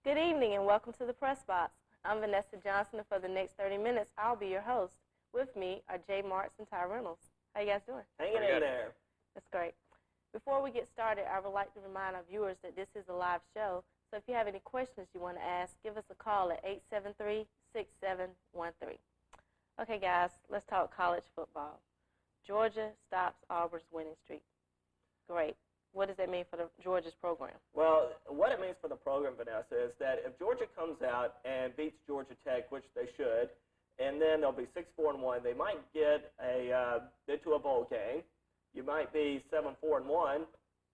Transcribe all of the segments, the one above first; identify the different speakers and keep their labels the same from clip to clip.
Speaker 1: Good evening and welcome to the Press Box. I'm Vanessa Johnson, and for the next 30 minutes, I'll be your host. With me are Marcks and Reynolds. How you guys doing?
Speaker 2: Hanging in there.
Speaker 1: That's great. Before we get started, I would like to remind our viewers that this is a live show, so if you have any questions you want to ask, give us a call at 873-6713. Okay, guys, let's talk college football. Georgia stops Auburn's winning streak. Great. What does that mean for Georgia's program?
Speaker 2: Well, what it means for the program, Vanessa, is that if Georgia comes out and beats Georgia Tech, which they should, and then they'll be 6-4-1, they might get into a bowl game. You might be 7-4-1.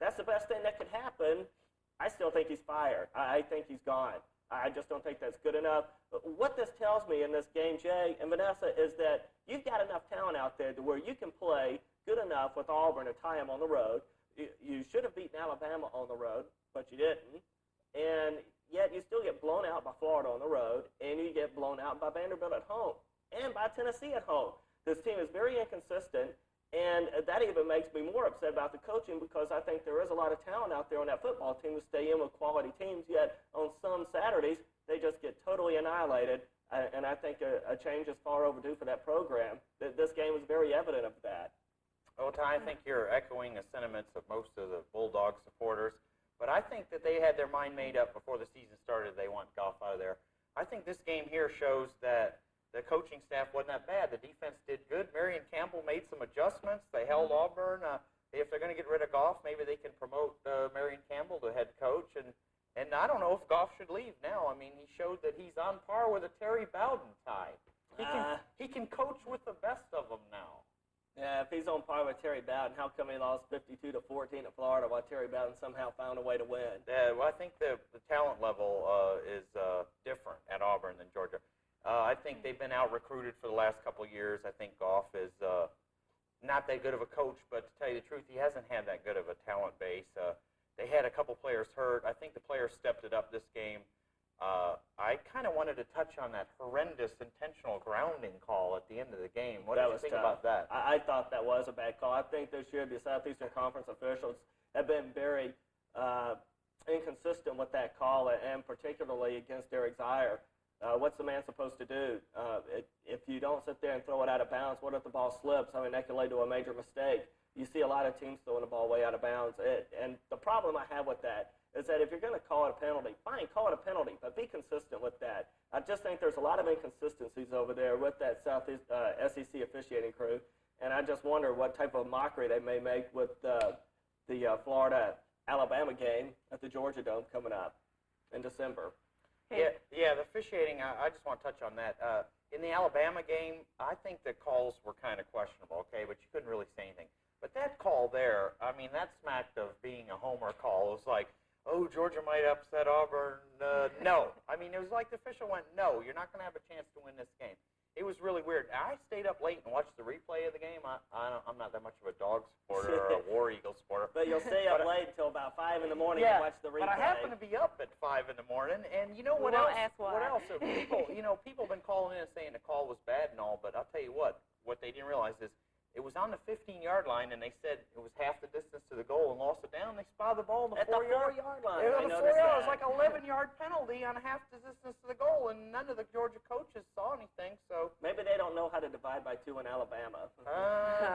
Speaker 2: That's the best thing that could happen. I still think he's fired. I think he's gone. I just don't think that's good enough. But what this tells me in this game, Jay and Vanessa, is that you've got enough talent out there to where you can play good enough with Auburn to tie them on the road. You should have beaten Alabama on the road, but you didn't. And yet you still get blown out by Florida on the road, and you get blown out by Vanderbilt at home and by Tennessee at home. This team is very inconsistent, and that even makes me more upset about the coaching because I think there is a lot of talent out there on that football team to stay in with quality teams, yet on some Saturdays they just get totally annihilated, and I think a change is far overdue for that program. This game is very evident of that.
Speaker 3: Well, Ty, I think you're echoing the sentiments of most of the Bulldog supporters, but I think that they had their mind made up before the season started. They want Goff out of there. I think this game here shows that the coaching staff wasn't that bad. The defense did good. Marion Campbell made some adjustments. They held Auburn. If they're going to get rid of Goff, maybe they can promote Marion Campbell to head coach. And I don't know if Goff should leave now. I mean, he showed that he's on par with a Terry Bowden type. He can coach with the best of them now.
Speaker 2: Yeah, if he's on par with Terry Bowden, how come he lost 52-14 at Florida while Terry Bowden somehow found a way to win?
Speaker 3: Yeah, well, I think the talent level is different at Auburn than Georgia. I think they've been out-recruited for the last couple of years. I think Goff is not that good of a coach, but to tell you the truth, he hasn't had that good of a talent base. They had a couple players hurt. I think the players stepped it up this game. I kind of wanted to touch on that horrendous intentional grounding call at the end of the game. What did you think about that?
Speaker 2: I thought that was a bad call. I think this year the Southeastern Conference officials have been very inconsistent with that call, and particularly against Derek Zier. What's the man supposed to do? If you don't sit there and throw it out of bounds, what if the ball slips? I mean, that could lead to a major mistake. You see a lot of teams throwing the ball way out of bounds. And the problem I have with that is that if you're going to call it a penalty, fine, call it a penalty, but be consistent with that. I just think there's a lot of inconsistencies over there with that Southeast SEC officiating crew, and I just wonder what type of mockery they may make with the Florida-Alabama game at the Georgia Dome coming up in December.
Speaker 3: Yeah, the officiating, I just want to touch on that. In the Alabama game, I think the calls were kind of questionable, okay, but you couldn't really say anything. But that call there, I mean, that smacked of being a homer call. It was like, oh, Georgia might upset Auburn. No. I mean, it was like the official went, no, you're not going to have a chance to win this game. It was really weird. I stayed up late and watched the replay of the game. I'm not that much of a dog supporter or a War Eagle supporter.
Speaker 2: But you'll stay up late until about 5 in the morning and watch the replay.
Speaker 3: But I happen to be up at 5 in the morning, and you know what else? What else? People have been calling in and saying the call was bad and all, but I'll tell you what they didn't realize is it was on the 15-yard line, and they said it was half the distance to the goal and lost it down. They spotted the ball on the 4-yard
Speaker 2: line.
Speaker 3: It was like an 11-yard penalty on half the distance to the goal, and none of the Georgia coaches saw anything. So
Speaker 2: maybe they don't know how to divide by 2 in Alabama.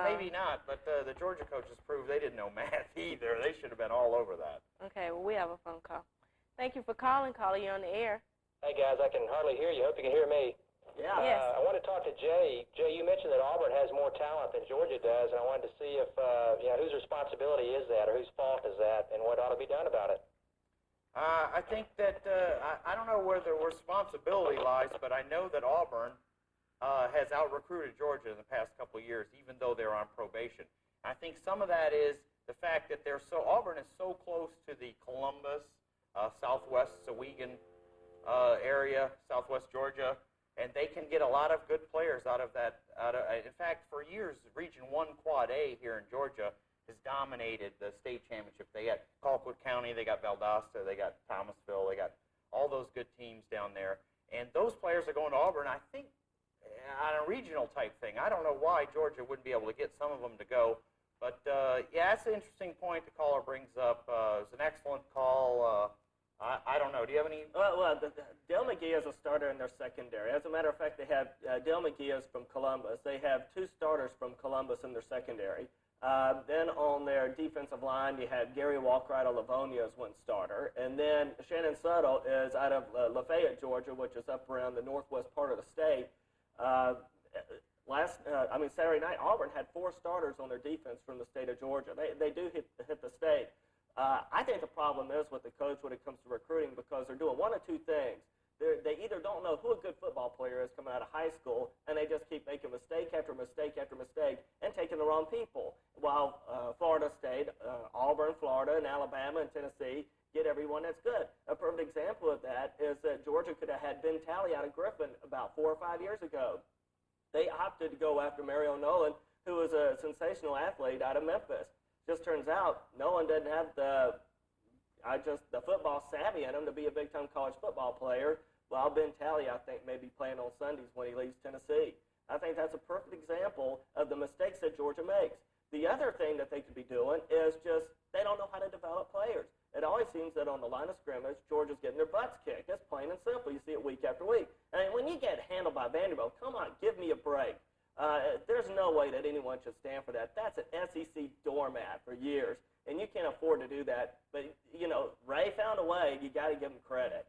Speaker 3: Maybe not, but the Georgia coaches proved they didn't know math either. They should have been all over that.
Speaker 1: Okay, well, we have a phone call. Thank you for calling you on the air.
Speaker 4: Hey, guys, I can hardly hear you. Hope you can hear me.
Speaker 2: Yeah.
Speaker 1: Yes.
Speaker 4: I want to talk to Jay. Jay, you mentioned that Auburn has more talent than Georgia does, and I wanted to see if, whose responsibility is that, or whose fault is that, and what ought to be done about it.
Speaker 3: I think that, I don't know where the responsibility lies, but I know that Auburn has out-recruited Georgia in the past couple of years, even though they're on probation. I think some of that is the fact that Auburn is so close to the Columbus, southwest Sawegan area, southwest Georgia, and they can get a lot of good players out of that. In fact, for years, Region 1 Quad A here in Georgia has dominated the state championship. They got Colquitt County, they got Valdosta, they got Thomasville, they got all those good teams down there. And those players are going to Auburn, I think, on a regional type thing. I don't know why Georgia wouldn't be able to get some of them to go. But, yeah, that's an interesting point the caller brings up. It was an excellent call. I don't know. Do you have any?
Speaker 2: Dale McGee is a starter in their secondary. As a matter of fact, they have Dale McGee is from Columbus. They have 2 starters from Columbus in their secondary. Then on their defensive line, you have Gary Walker out of Livonia as one starter. And then Shannon Suttle is out of Lafayette, Georgia, which is up around the northwest part of the state. Saturday night, Auburn had 4 starters on their defense from the state of Georgia. They do hit the state. I think the problem is with the coach when it comes to recruiting because they're doing one of 2 things. They either don't know who a good football player is coming out of high school, and they just keep making mistake after mistake after mistake and taking the wrong people. While Florida State, Auburn, Florida, and Alabama and Tennessee get everyone that's good. A perfect example of that is that Georgia could have had Ben Talley out of Griffin about 4 or 5 years ago. They opted to go after Mario Nolan, who was a sensational athlete out of Memphis. Just turns out Nolan doesn't have the football savvy in him to be a big-time college football player, while Ben Talley, I think, may be playing on Sundays when he leaves Tennessee. I think that's a perfect example of the mistakes that Georgia makes. The other thing that they could be doing is just they don't know how to develop players. It always seems that on the line of scrimmage, Georgia's getting their butts kicked. It's plain and simple. You see it week after week. And when you get handled by Vanderbilt, come on, give me a break. There's no way that anyone should stand for that. That's an SEC doormat for years, and you can't afford to do that. But, Ray found a way. You got to give him credit.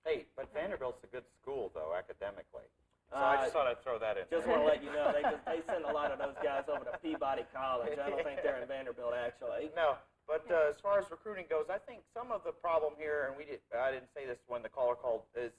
Speaker 3: Hey, but Vanderbilt's a good school, though, academically. So I just thought I'd throw that in.
Speaker 2: Just want to let you know, they send a lot of those guys over to Peabody College. I don't think they're in Vanderbilt, actually.
Speaker 3: No, but as far as recruiting goes, I think some of the problem here, and I didn't say this when the caller called, is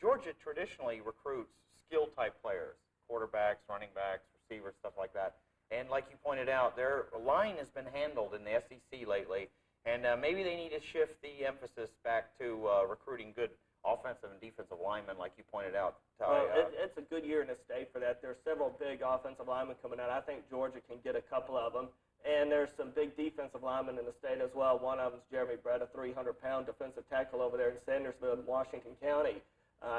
Speaker 3: Georgia traditionally recruits skill-type players, quarterbacks, running backs, receivers, stuff like that. And like you pointed out, their line has been handled in the SEC lately, and maybe they need to shift the emphasis back to recruiting good offensive and defensive linemen, like you pointed out.
Speaker 2: Well, it's a good year in the state for that. There's several big offensive linemen coming out. I think Georgia can get a couple of them. And there's some big defensive linemen in the state as well. One of them is Jeremy Brett, a 300-pound defensive tackle over there in Sandersville in Washington County.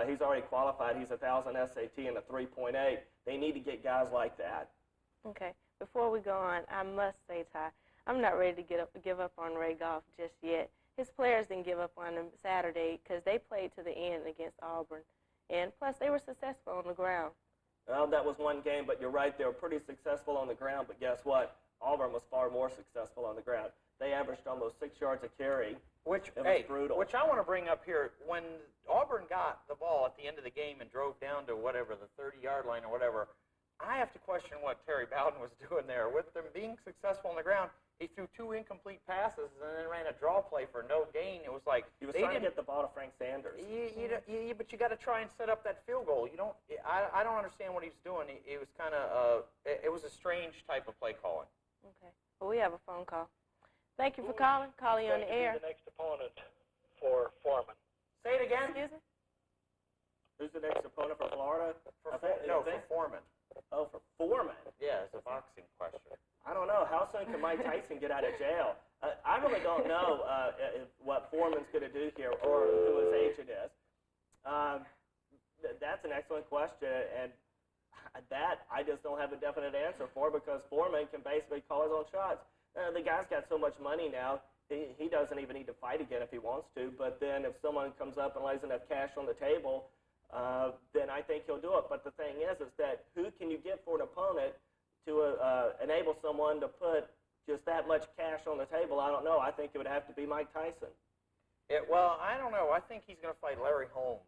Speaker 2: He's already qualified. He's 1,000 SAT and a 3.8. They need to get guys like that.
Speaker 1: Okay. Before we go on, I must say, Ty, I'm not ready to give up on Ray Goff just yet. His players didn't give up on him Saturday because they played to the end against Auburn. And plus, they were successful on the ground.
Speaker 2: Well, that was one game, but you're right. They were pretty successful on the ground. But guess what? Auburn was far more successful on the ground. They averaged almost 6 yards a carry. It was brutal.
Speaker 3: Which I want to bring up here. When Auburn got the ball at the end of the game and drove down to whatever, the 30-yard line or whatever, I have to question what Terry Bowden was doing there. With them being successful on the ground, he threw 2 incomplete passes and then ran a draw play for no gain. It was like
Speaker 2: he was trying to get the ball to Frank Sanders.
Speaker 3: But you got to try and set up that field goal. You don't. I don't understand what he was doing. It was kind of it was a strange type of play calling.
Speaker 1: Okay. Well, we have a phone call. Thank you for calling. Calling you on the air.
Speaker 5: The next opponent for Foreman.
Speaker 3: Say it again.
Speaker 1: Excuse me?
Speaker 2: Who's the next opponent for Florida?
Speaker 3: For Foreman.
Speaker 2: Oh, for Foreman.
Speaker 3: Yeah, it's a boxing question.
Speaker 2: I don't know. How soon can Mike Tyson get out of jail? I really don't know what Foreman's going to do here or who his agent is. That's an excellent question, and that I just don't have a definite answer for because Foreman can basically call his own shots. The guy's got so much money now, he doesn't even need to fight again if he wants to, but then if someone comes up and lays enough cash on the table, then I think he'll do it. But the thing is that who can you get for an opponent to enable someone to put just that much cash on the table? I don't know. I think it would have to be Mike Tyson.
Speaker 3: Well, I don't know. I think he's going to fight Larry Holmes,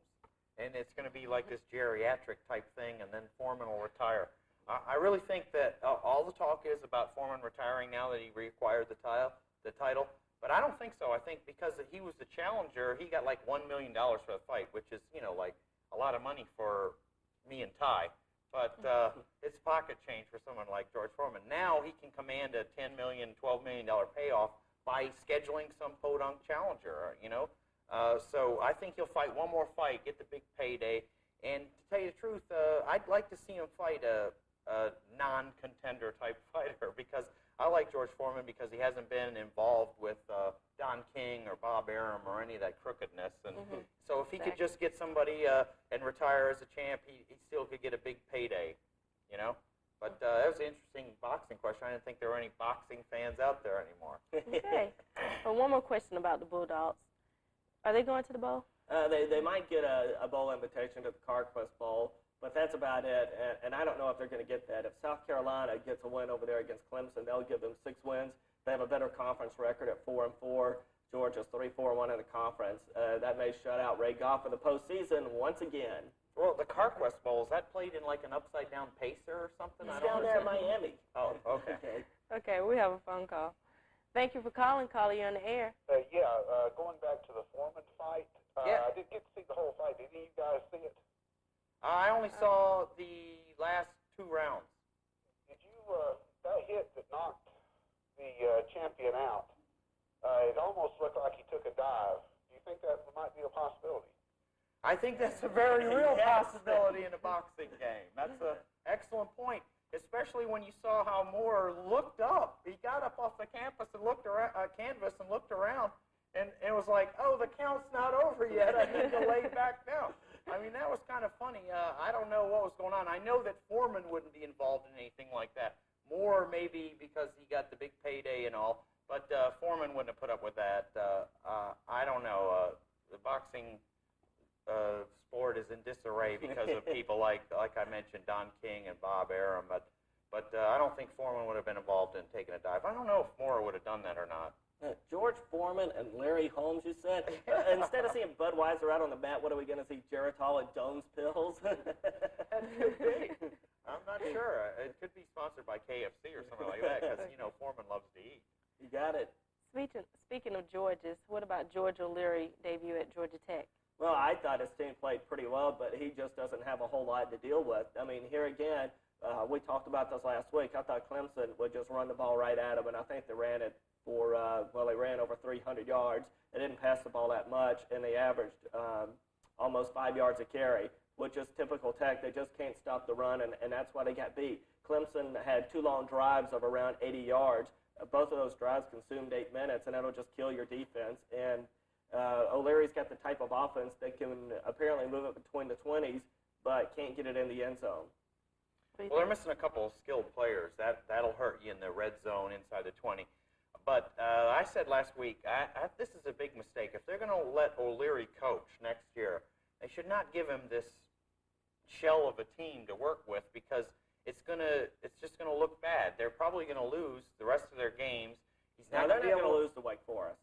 Speaker 3: and it's going to be like this geriatric type thing, and then Foreman will retire. I really think that all the talk is about Foreman retiring now that he reacquired the title, but I don't think so. I think because he was the challenger, he got like $1 million for the fight, which is, like a lot of money for me and Ty. But it's pocket change for someone like George Foreman. Now he can command a $10 million, $12 million payoff by scheduling some podunk challenger, So I think he'll fight one more fight, get the big payday. And to tell you the truth, I'd like to see him fight a non-contender type fighter because I like George Foreman because he hasn't been involved with Don King or Bob Arum or any of that crookedness. And so if he could just get somebody and retire as a champ, he still could get a big payday, But that was an interesting boxing question. I didn't think there were any boxing fans out there anymore.
Speaker 1: Okay. Well, one more question about the Bulldogs. Are they going to the bowl?
Speaker 2: They might get a bowl invitation to the CarQuest Bowl, but that's about it. And I don't know if they're going to get that. If South Carolina gets a win over there against Clemson, they'll give them 6 wins. They have a better conference record at 4-4. Georgia's 3-4-1 in the conference. That may shut out Ray Goff in the postseason once again.
Speaker 3: Well, the CarQuest Bowl, is that played in like an upside-down pacer or something?
Speaker 2: It's down there in Miami.
Speaker 3: Oh, okay.
Speaker 1: Okay, we have a phone call. Thank you for calling. Caller, you on the air.
Speaker 6: Going back to the Foreman fight,
Speaker 3: Yeah.
Speaker 6: I didn't get to see the whole fight. Did any of you guys see it?
Speaker 3: I only saw the last 2 rounds.
Speaker 6: Did you, that hit that knocked the champion out, it almost looked like he took a dive. Do you think that might be a possibility?
Speaker 3: I think that's a very real
Speaker 2: Yes.
Speaker 3: possibility in a boxing game. That's an excellent point, especially when you saw how Moore looked up. He got up off the campus and looked around, canvas and looked around, and it was like, oh, the count's not over yet. I need to lay back down. I mean, that was kind of funny. I don't know what was going on. I know that Foreman wouldn't be involved in anything like that. Moore maybe because he got the big payday and all, but Foreman wouldn't have put up with that. I don't know. The boxing sport is in disarray because of people like I mentioned, Don King and Bob Arum, but I don't think Foreman would have been involved in taking a dive. I don't know if Moore would have done that or not.
Speaker 2: George Foreman and Larry Holmes, you said? Instead of seeing Budweiser out on the mat, what are we going to see, Geritol and Jones pills?
Speaker 3: That could be. I'm not sure. It could be sponsored by KFC or something like that because, Foreman loves to eat.
Speaker 2: You got it.
Speaker 1: Speaking of George's, what about George O'Leary debut at Georgia Tech?
Speaker 2: Well, I thought his team played pretty well, but he just doesn't have a whole lot to deal with. I mean, here again, we talked about this last week. I thought Clemson would just run the ball right at him, and I think they ran it for, they ran over 300 yards. They didn't pass the ball that much, and they averaged almost 5 yards a carry, which is typical Tech. They just can't stop the run, and that's why they got beat. Clemson had 2 long drives of around 80 yards. Both of those drives consumed 8 minutes, and that'll just kill your defense. And O'Leary's got the type of offense that can apparently move it between the 20s, but can't get it in the end zone.
Speaker 3: Well, they're missing a couple of skilled players. That'll hurt you in the red zone inside the 20. But I said last week, this is a big mistake. If they're going to let O'Leary coach next year, they should not give him this shell of a team to work with because it's just going to look bad. They're probably going to lose the rest of their games.
Speaker 2: Now, they're not going to lose to Wake Forest.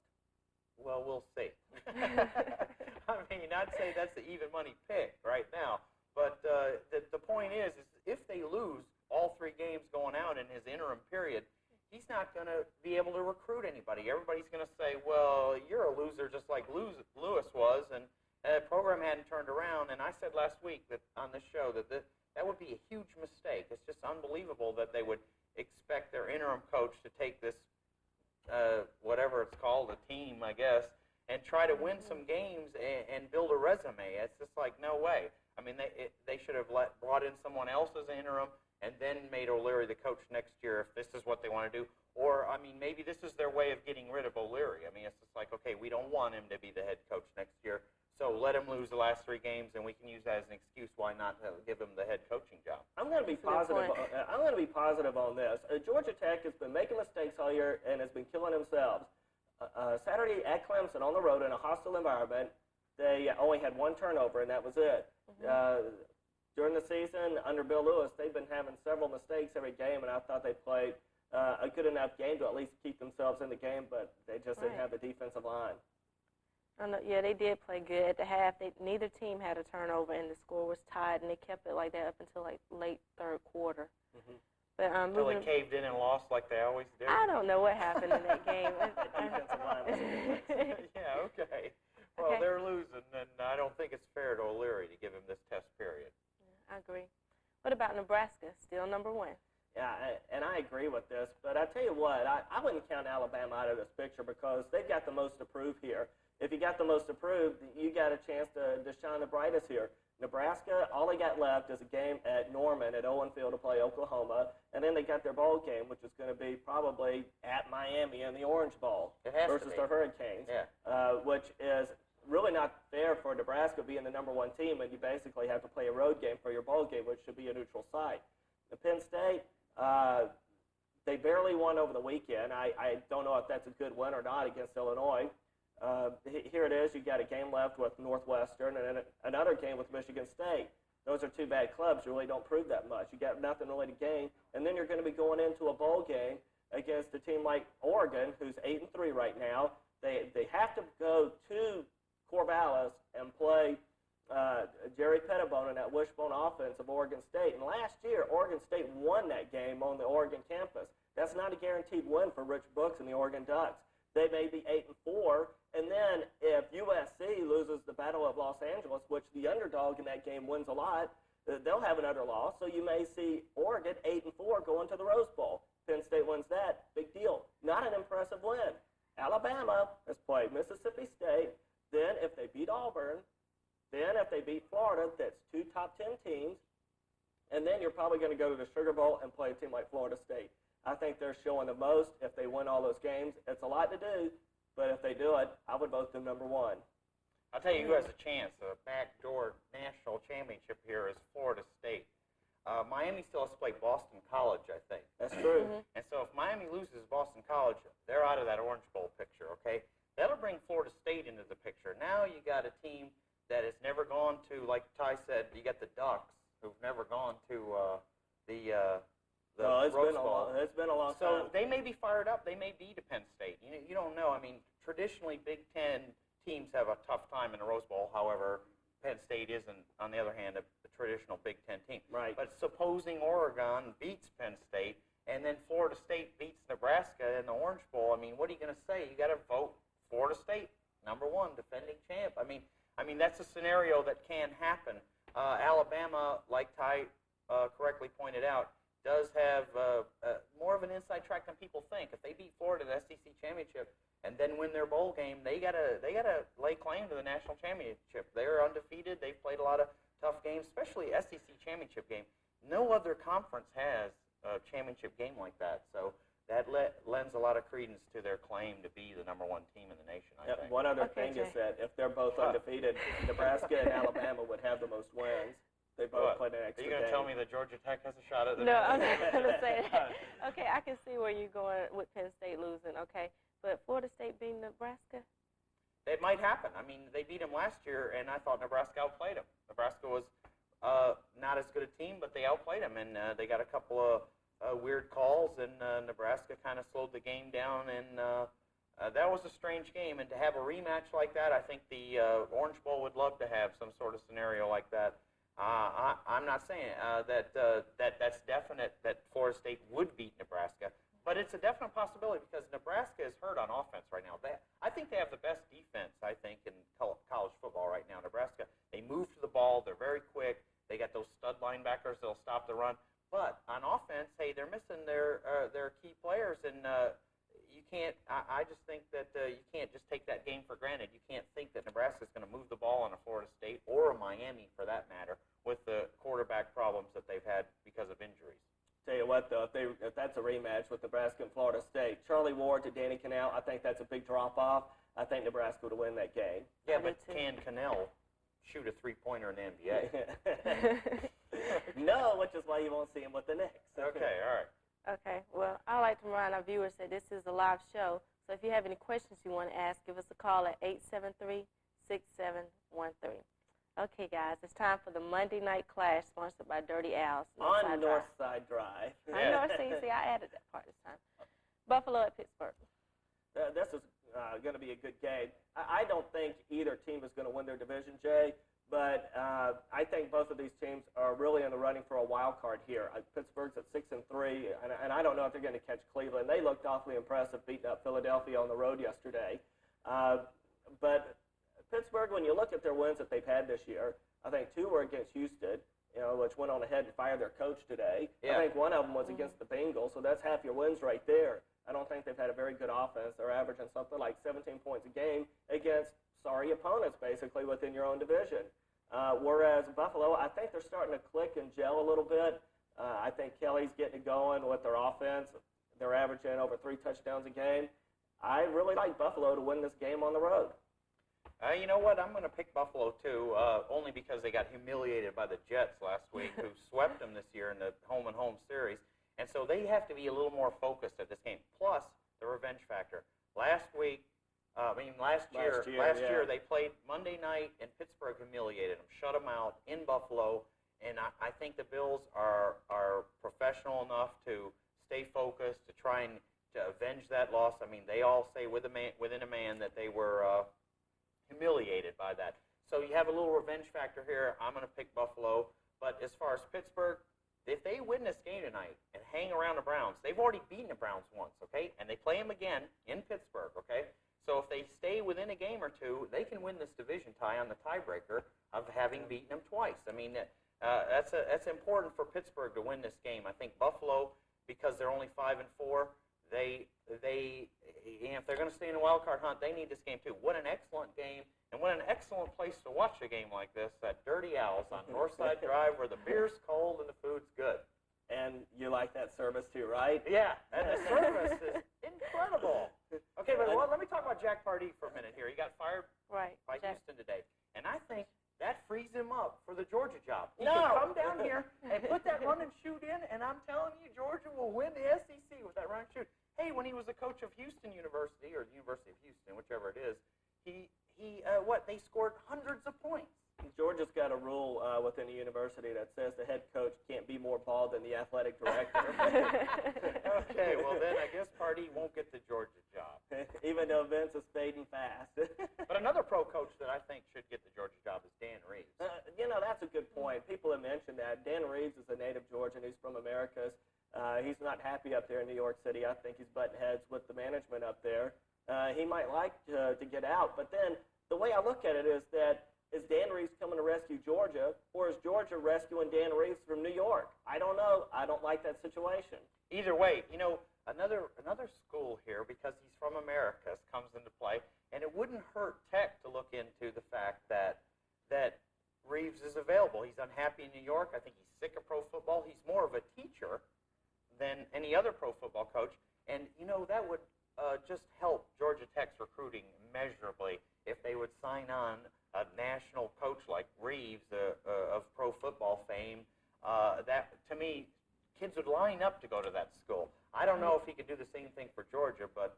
Speaker 3: Well, we'll see. I mean, I'd say that's the even money pick right now. But the point is if they lose all 3 games going out in his interim period, he's not going to be able to recruit anybody. Everybody's going to say, well, you're a loser just like Lewis was, and the program hadn't turned around. And I said last week that on this show that that would be a huge mistake. It's just unbelievable that they would expect their interim coach to take this, whatever it's called, a team, I guess, and try to win some games and build a resume. It's just like, no way. I mean, they should have brought in someone else as an interim and then made O'Leary the coach next year if this is what they want to do. Or, I mean, maybe this is their way of getting rid of O'Leary. I mean, it's just like, okay, we don't want him to be the head coach next year, so let him lose the last 3 games, and we can use that as an excuse why not give him the head coaching job.
Speaker 2: I'm going to be positive. I'm going to be positive on this. Georgia Tech has been making mistakes all year and has been killing themselves. Saturday at Clemson on the road in a hostile environment, they only had 1 turnover, and that was it. During the season, under Bill Lewis, they've been having several mistakes every game, and I thought they played a good enough game to at least keep themselves in the game, but they just didn't have the defensive line.
Speaker 1: Yeah, they did play good. At the half, neither team had a turnover, and the score was tied, and they kept it like that up until like late 3rd quarter. But
Speaker 3: until they caved in and lost like they always do.
Speaker 1: I don't know what happened in that game.
Speaker 2: Defensive line was
Speaker 3: Yeah, okay. Well, they're losing, and I don't think it's fair to O'Leary to give him this test period.
Speaker 1: I agree. What about Nebraska? Still number 1.
Speaker 2: Yeah, and I agree with this, but I tell you what, I wouldn't count Alabama out of this picture because they've got the most to prove here. If you got the most to prove, you got a chance to shine the brightest here. Nebraska, all they got left is a game at Norman at Owen Field to play Oklahoma, and then they got their bowl game, which is going to be probably at Miami in the Orange Bowl versus the Hurricanes, which is really not fair for Nebraska being the number 1 team, and you basically have to play a road game for your bowl game, which should be a neutral site. The Penn State, they barely won over the weekend. I don't know if that's a good win or not against Illinois. Here it is. You got a game left with Northwestern and then another game with Michigan State. Those are two bad clubs. You really don't prove that much. You got nothing really to gain, and then you're going to be going into a bowl game against a team like Oregon, who's 8-3 right now. They have to go to Corvallis and play Jerry Pettibone and that wishbone offense of Oregon State. And last year, Oregon State won that game on the Oregon campus. That's not a guaranteed win for Rich Brooks and the Oregon Ducks. They may be 8-4, and then if USC loses the Battle of Los Angeles, which the underdog in that game wins a lot, they'll have another loss. So you may see Oregon 8-4 going to the Rose Bowl. Penn State wins that, big deal. Not an impressive win. Alabama has played Mississippi State. Then if they beat Auburn, then if they beat Florida, that's two top 10 teams. And then you're probably going to go to the Sugar Bowl and play a team like Florida State. I think they're showing the most if they win all those games. It's a lot to do, but if they do it, I would vote them number one.
Speaker 3: I'll tell you who has a chance. A backdoor national championship here is Florida State. Miami still has to play Boston College, I think.
Speaker 2: That's true.
Speaker 3: And so if Miami loses Boston College, they're out of that Orange Bowl picture, okay? That'll bring Florida State into the picture. Now you got a team that has never gone to, like Ty said, you got the Ducks, who've never gone to the Rose Bowl.
Speaker 2: It's been a long
Speaker 3: So
Speaker 2: time.
Speaker 3: they may be fired up. They may beat Penn State. You don't know. I mean, traditionally, Big Ten teams have a tough time in the Rose Bowl. However, Penn State isn't, on the other hand, a traditional Big Ten team.
Speaker 2: Right.
Speaker 3: But supposing Oregon beats Penn State and then Florida State beats Nebraska in the Orange Bowl, I mean, what are you going to say? You got to vote Florida State, number one, defending champ. I mean, that's a scenario that can happen. Alabama, like Ty correctly pointed out, does have more of an inside track than people think. If they beat Florida in the SEC championship and then win their bowl game, they gotta lay claim to the national championship. They're undefeated. They've played a lot of tough games, especially SEC championship game. No other conference has a championship game like that. So that lends a lot of credence to their claim to be the number one team in the nation, I think.
Speaker 2: One other thing is that if they're both undefeated, Nebraska and Alabama would have the most wins. They both played an extra
Speaker 3: Are you going to tell me that Georgia Tech has a shot at the
Speaker 1: No, I'm not going to say that. Okay, I can see where you're going with Penn State losing, okay. But Florida State beating Nebraska?
Speaker 3: It might happen. I mean, they beat them last year, and I thought Nebraska outplayed them. Nebraska was not as good a team, but they outplayed them, and they got a couple of weird calls, and Nebraska kind of slowed the game down, and that was a strange game. And to have a rematch like that, I think the Orange Bowl would love to have some sort of scenario like that. I'm not saying that's definite that Florida State would beat Nebraska, but it's a definite possibility because Nebraska is hurt on offense right now. I think they have the best defense, I think, in college football right now. Nebraska, they move to the ball. They're very quick. They got those stud linebackers that'll stop the run. But on offense, hey, they're missing their key players, and you can't. I just think that you can't just take that game for granted. You can't think that Nebraska's going to move the ball on a Florida State or a Miami, for that matter, with the quarterback problems that they've had because of injuries.
Speaker 2: Tell you what, though, if that's a rematch with Nebraska and Florida State, Charlie Ward to Danny Cannell, I think that's a big drop-off. I think Nebraska would win that game.
Speaker 3: Yeah, but can Cannell shoot a three-pointer in the NBA?
Speaker 2: No, which is why you won't see him with the Knicks.
Speaker 3: Okay, all right.
Speaker 1: Okay, well, I'd like to remind our viewers that this is a live show, so if you have any questions you want to ask, give us a call at 873-6713. Okay, guys, it's time for the Monday Night Clash, sponsored by Dirty Al's.
Speaker 2: On Northside Drive.
Speaker 1: I know, see, I added that part this time. Buffalo at Pittsburgh.
Speaker 2: This is going to be a good game. I don't think either team is going to win their division, Jay, but I think both of these teams are really in the running for a wild card here. Pittsburgh's at 6-3, and I don't know if they're going to catch Cleveland. They looked awfully impressive beating up Philadelphia on the road yesterday. But Pittsburgh, when you look at their wins that they've had this year, I think two were against Houston, which went on ahead and fired their coach today. Yeah. I think one of them was against the Bengals, so that's half your wins right there. I don't think they've had a very good offense. They're averaging something like 17 points a game against sorry opponents, basically, within your own division. Whereas Buffalo, I think they're starting to click and gel a little bit. I think Kelly's getting it going with their offense. They're averaging over 3 touchdowns a game. I really like Buffalo to win this game on the road.
Speaker 3: You know what? I'm going to pick Buffalo, too, only because they got humiliated by the Jets last week, who swept them this year in the home-and-home series. And so they have to be a little more focused at this game. Plus, the revenge factor. Last week, I mean, last year they played Monday night, and Pittsburgh humiliated them, shut them out in Buffalo. And I think the Bills are professional enough to stay focused, to try and to avenge that loss. I mean, they all say within a man that they were humiliated by that. So you have a little revenge factor here. I'm going to pick Buffalo. But as far as Pittsburgh, if they win this game tonight and hang around the Browns, they've already beaten the Browns once, okay? And they play them again in Pittsburgh, okay? So if they stay within a game or two, they can win this division tie on the tiebreaker of having beaten them twice. I mean, that's important for Pittsburgh to win this game. I think Buffalo, because they're only 5-4, if they're going to stay in the wild card hunt, they need this game too. What an excellent game, and what an excellent place to watch a game like this at Dirty Owl's on Northside Drive, where the beer's cold and the food's good.
Speaker 2: And you like that service too, right?
Speaker 3: Yeah, and the service is incredible. Okay, but let me talk about Jack Pardee for a minute here. He got fired by Houston today, and I think that frees him up for the Georgia job. He can come down here and put that run and shoot in, and I'm telling you, Georgia will win the SEC with that run and shoot. Hey, when he was a coach of Houston University, or the University of Houston, whichever it is, they scored hundreds of points.
Speaker 2: Georgia's got a rule within the university that says the head coach can't be more bald than the athletic director.
Speaker 3: Okay, well then I guess Pardee won't get the Georgia job.
Speaker 2: Even though Vince is fading fast.
Speaker 3: But another pro coach that I think should get the Georgia job is Dan Reeves.
Speaker 2: That's a good point. People have mentioned that. Dan Reeves is a native Georgian. He's from Americas. He's not happy up there in New York City. I think he's butting heads with the management up there. He might like to get out, but then the way I look at it is that is Dan Reeves coming to rescue Georgia, or is Georgia rescuing Dan Reeves from New York? I don't know. I don't like that situation.
Speaker 3: Either way, another school here, because he's from Americas, comes into play, and it wouldn't hurt Tech to look into the fact that Reeves is available. He's unhappy in New York. I think he's sick of pro football. He's more of a teacher than any other pro football coach, and that would just help Georgia Tech's recruiting immeasurably if they would sign on a national coach like Reeves of pro football fame. That, to me, kids would line up to go to that school. I don't know if he could do the same thing for Georgia, but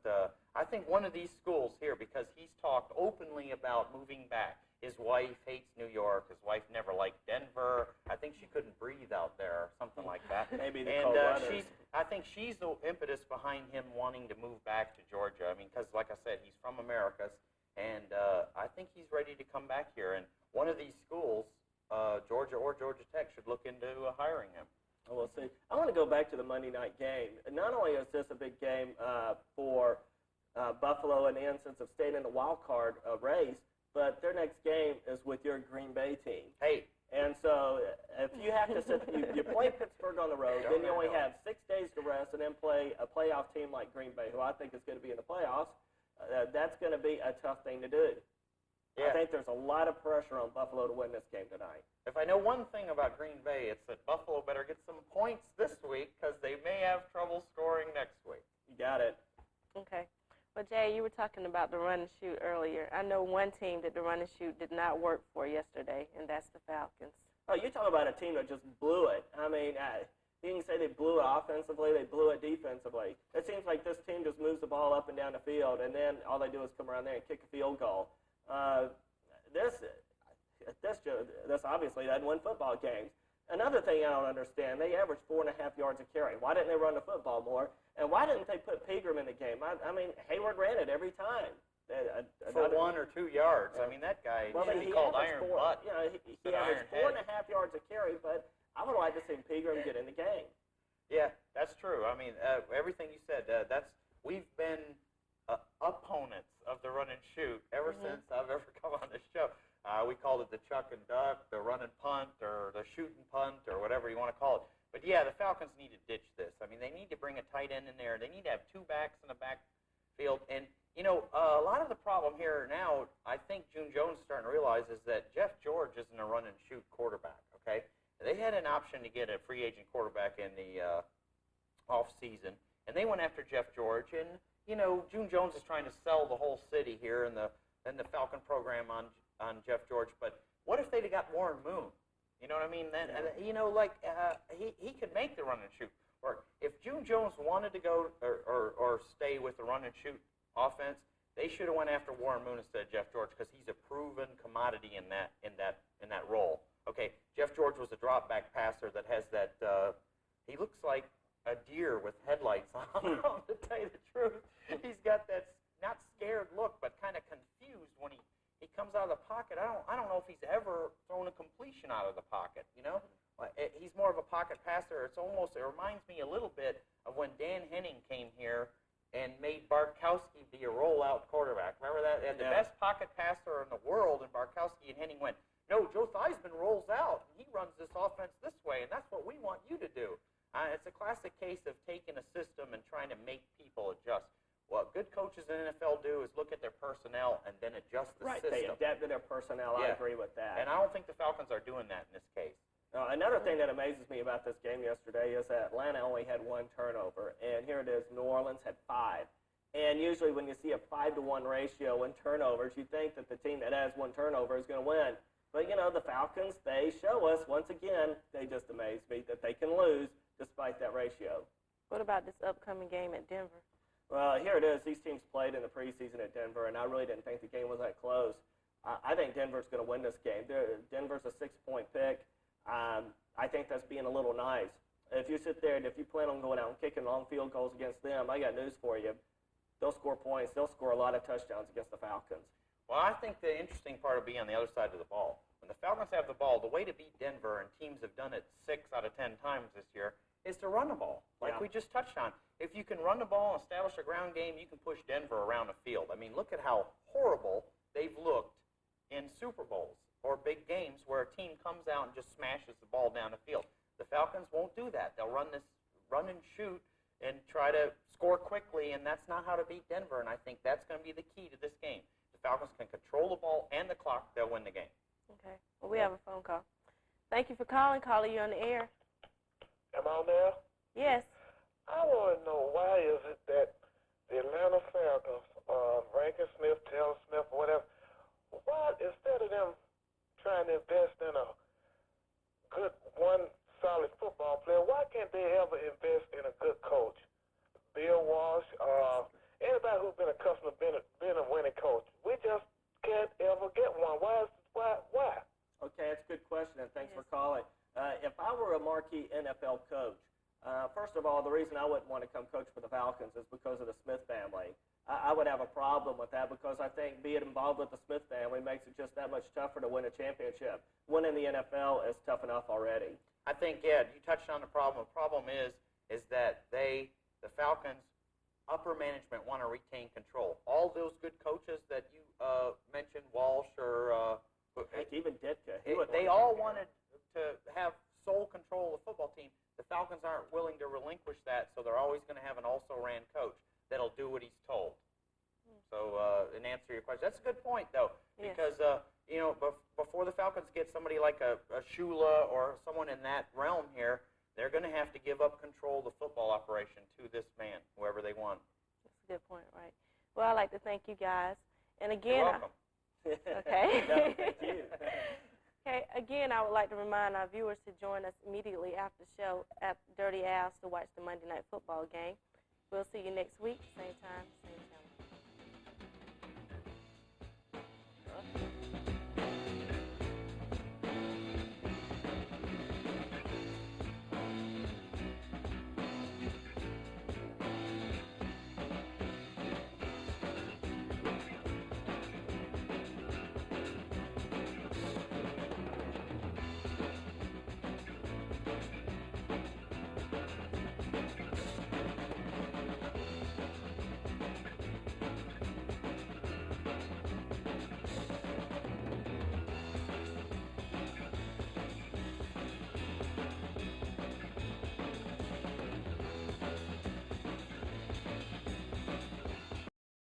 Speaker 3: I think one of these schools here, because he's talked openly about moving back. His wife hates New York. His wife never liked Denver. I think she couldn't breathe out there, something like that.
Speaker 2: Maybe the cold weather.
Speaker 3: I think she's the impetus behind him wanting to move back to Georgia. I mean, because like I said, he's from Americas, and I think he's ready to come back here. And one of these schools, Georgia or Georgia Tech, should look into hiring him.
Speaker 2: We'll see. I want to go back to the Monday night game. Not only is this a big game for Buffalo in the instance of staying in the wild card race, but their next game is with your Green Bay team.
Speaker 3: Hey.
Speaker 2: And so if you have to you play Pittsburgh on the road, then you only have 6 days to rest and then play a playoff team like Green Bay, who I think is going to be in the playoffs. That's going to be a tough thing to do. Yeah. I think there's a lot of pressure on Buffalo to win this game tonight.
Speaker 3: If I know one thing about Green Bay, it's that Buffalo better get some points this week because they may have trouble scoring next week.
Speaker 2: You got it.
Speaker 1: Okay. Well, Jay, you were talking about the run and shoot earlier. I know one team that the run and shoot did not work for yesterday, and that's the Falcons.
Speaker 2: Oh, you're talking about a team that just blew it. I mean, you can say they blew it offensively, they blew it defensively. It seems like this team just moves the ball up and down the field, and then all they do is come around there and kick a field goal. This obviously doesn't win football games. Another thing I don't understand, they average 4.5 yards a carry. Why didn't they run the football more? And why didn't they put Pegram in the game? I mean, Hayward ran it every time.
Speaker 3: For 1 or 2 yards. I mean, that guy should be called Iron Butt.
Speaker 2: You know, he averaged 4.5 yards a carry, but I would like to see Pegram get in the game.
Speaker 3: Yeah, that's true. I mean, everything you said, we've been opponents of the run and shoot ever since I've ever come on this show. We called it the chuck and duck, the run and punt, or the shoot and punt, or whatever you want to call it. But, yeah, the Falcons need to ditch this. I mean, they need to bring a tight end in there. They need to have 2 backs in the backfield. And, a lot of the problem here now, I think June Jones is starting to realize, is that Jeff George isn't a run and shoot quarterback, okay? They had an option to get a free agent quarterback in the off-season, and they went after Jeff George. And, June Jones is trying to sell the whole city here in the Falcon program on Jeff George. But what if they'd have got Warren Moon? You know what I mean? Then, he could make the run and shoot work. If June Jones wanted to go or stay with the run and shoot offense, They should have went after Warren Moon instead of Jeff George because he's a proven commodity in that role. Okay, Jeff George was a drop back passer that has that. He looks like a deer with headlights on. To tell you the truth, he's got that not scared look, but kind of confused when he comes out of the pocket. I don't know if he's ever thrown a completion out of the pocket. You know, he's more of a pocket passer. It reminds me a little bit of when Dan Henning came here and made Barkowski be a rollout quarterback. Remember that? They had the best pocket passer in the world, and Barkowski and Henning went, no, Joe Theismann rolls out, and he runs this offense this way, and that's what we want you to do. It's a classic case of taking a system and trying to make people adjust. What good coaches in the NFL do is look at their personnel and then adjust the system. Right, they
Speaker 2: adapt to their personnel. Yeah. I agree with that.
Speaker 3: And I don't think the Falcons are doing that in this case.
Speaker 2: Another thing that amazes me about this game yesterday is that Atlanta only had 1 turnover, and here it is, New Orleans had 5. And usually when you see a 5-to-1 ratio in turnovers, you think that the team that has 1 turnover is going to win. But, you know, the Falcons, they show us, once again, they just amaze me, that they can lose despite that ratio.
Speaker 1: What about this upcoming game at Denver?
Speaker 2: Well, here it is. These teams played in the preseason at Denver, and I really didn't think the game was that close. I think Denver's going to win this game. Denver's a 6-point pick. I think that's being a little nice. If you sit there and if you plan on going out and kicking long field goals against them, I got news for you. They'll score points. They'll score a lot of touchdowns against the Falcons.
Speaker 3: Well, I think the interesting part will be on the other side of the ball. When the Falcons have the ball, the way to beat Denver, and teams have done it 6 out of 10 times this year, is to run the ball, like we just touched on. If you can run the ball and establish a ground game, you can push Denver around the field. I mean, look at how horrible they've looked in Super Bowls or big games where a team comes out and just smashes the ball down the field. The Falcons won't do that. They'll run and shoot and try to score quickly, and that's not how to beat Denver, and I think that's going to be the key to this game. The Falcons can control the ball and the clock, they'll win the game.
Speaker 1: Okay. Well, we have a phone call. Thank you for calling. Caller, you on the air.
Speaker 7: Am I on there?
Speaker 1: Yes.
Speaker 7: I want to know why is it that the Atlanta Falcons, Rankin Smith, Taylor Smith, or whatever, why instead of them trying to invest in a good one solid football player, why can't they ever invest in a good coach? Bill Walsh, anybody who's been accustomed to being a winning coach, we just can't ever get one. Why?
Speaker 2: Okay, that's a good question, and thanks for calling. If I were a marquee NFL coach, first of all, the reason I wouldn't want to come coach for the Falcons is because of the Smith family. I would have a problem with that because I think being involved with the Smith family makes it just that much tougher to win a championship. Winning the NFL is tough enough already.
Speaker 3: I think, you touched on the problem. The problem is that the Falcons, upper management want to retain control. All those good coaches that you mentioned, Walsh or
Speaker 2: heck, even Ditka,
Speaker 3: they all wanted to have sole control of the football team. The Falcons aren't willing to relinquish that, so they're always going to have an also-ran coach that'll do what he's told. So, in answer to your question, that's a good point, though, because, before the Falcons get somebody like a Shula or someone in that realm here, they're going to have to give up control of the football operation to this man, whoever they want.
Speaker 1: That's a good point, right? Well, I'd like to thank you guys. And again,
Speaker 3: you're welcome.
Speaker 1: Okay.
Speaker 2: No, thank you.
Speaker 1: Okay, again, I would like to remind our viewers to join us immediately after the show at Dirty Al's to watch the Monday Night Football game. We'll see you next week, same time, same channel.